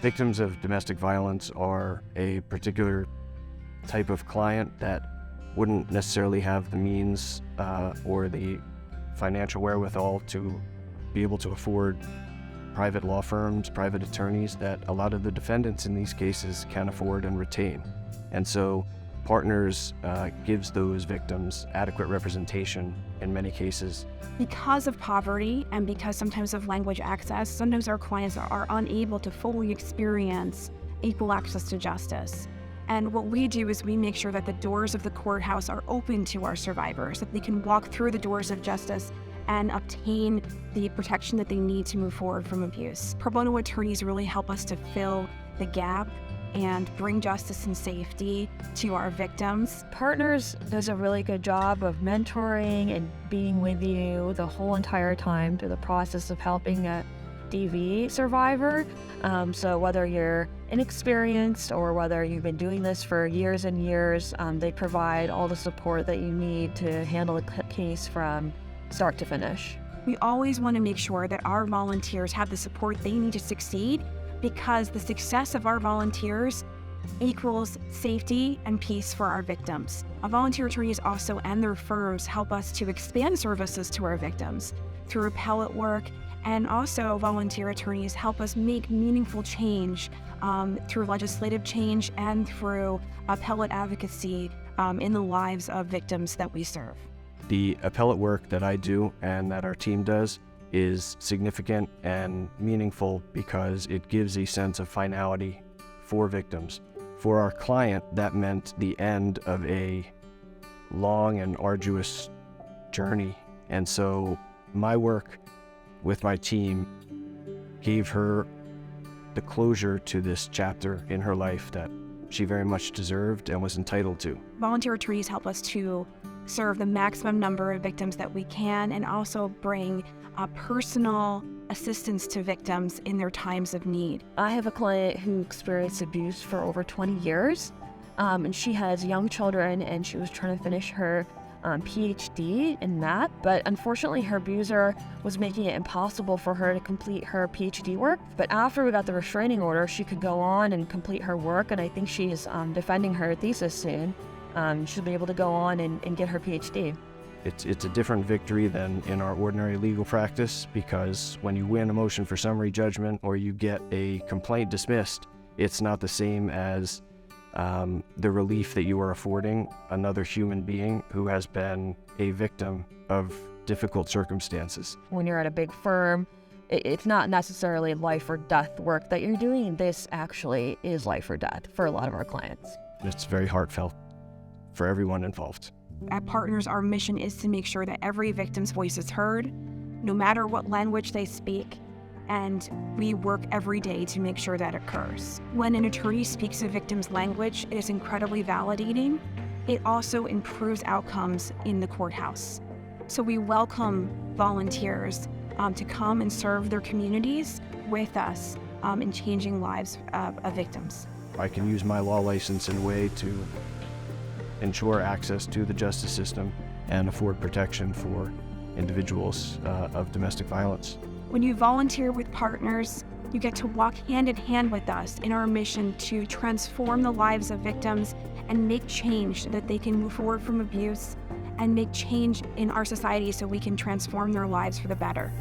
Victims of domestic violence are a particular type of client that wouldn't necessarily have the means or the financial wherewithal to be able to afford private law firms, private attorneys that a lot of the defendants in these cases can afford and retain. And so Partners gives those victims adequate representation in many cases. Because of poverty and because sometimes of language access, sometimes our clients are unable to fully experience equal access to justice. And what we do is we make sure that the doors of the courthouse are open to our survivors, that they can walk through the doors of justice and obtain the protection that they need to move forward from abuse. Pro bono attorneys really help us to fill the gap and bring justice and safety to our victims. Partners does a really good job of mentoring and being with you the whole entire time through the process of helping a DV survivor. So whether you're inexperienced or whether you've been doing this for years and years, they provide all the support that you need to handle the case from start to finish. We always want to make sure that our volunteers have the support they need to succeed, because the success of our volunteers equals safety and peace for our victims. Our volunteer attorneys also and their firms help us to expand services to our victims through appellate work, and also volunteer attorneys help us make meaningful change through legislative change and through appellate advocacy in the lives of victims that we serve. The appellate work that I do and that our team does is significant and meaningful because it gives a sense of finality for victims. For our client, that meant the end of a long and arduous journey. And so my work with my team gave her the closure to this chapter in her life that she very much deserved and was entitled to. Volunteer attorneys help us to serve the maximum number of victims that we can, and also bring personal assistance to victims in their times of need. I have a client who experienced abuse for over 20 years, and she has young children, and she was trying to finish her PhD in math, but unfortunately her abuser was making it impossible for her to complete her PhD work. But after we got the restraining order, she could go on and complete her work, and I think she's defending her thesis soon. She'll be able to go on and get her PhD. It's a different victory than in our ordinary legal practice, because when you win a motion for summary judgment or you get a complaint dismissed, it's not the same as the relief that you are affording another human being who has been a victim of difficult circumstances. When you're at a big firm, it's not necessarily life or death work that you're doing. This actually is life or death for a lot of our clients. It's very heartfelt for everyone involved. At Partners, our mission is to make sure that every victim's voice is heard, no matter what language they speak, and we work every day to make sure that occurs. When an attorney speaks a victim's language, it is incredibly validating. It also improves outcomes in the courthouse. So we welcome volunteers to come and serve their communities with us in changing lives of victims. I can use my law license in a way to ensure access to the justice system and afford protection for individuals of domestic violence. When you volunteer with Partners, you get to walk hand in hand with us in our mission to transform the lives of victims and make change so that they can move forward from abuse and make change in our society so we can transform their lives for the better.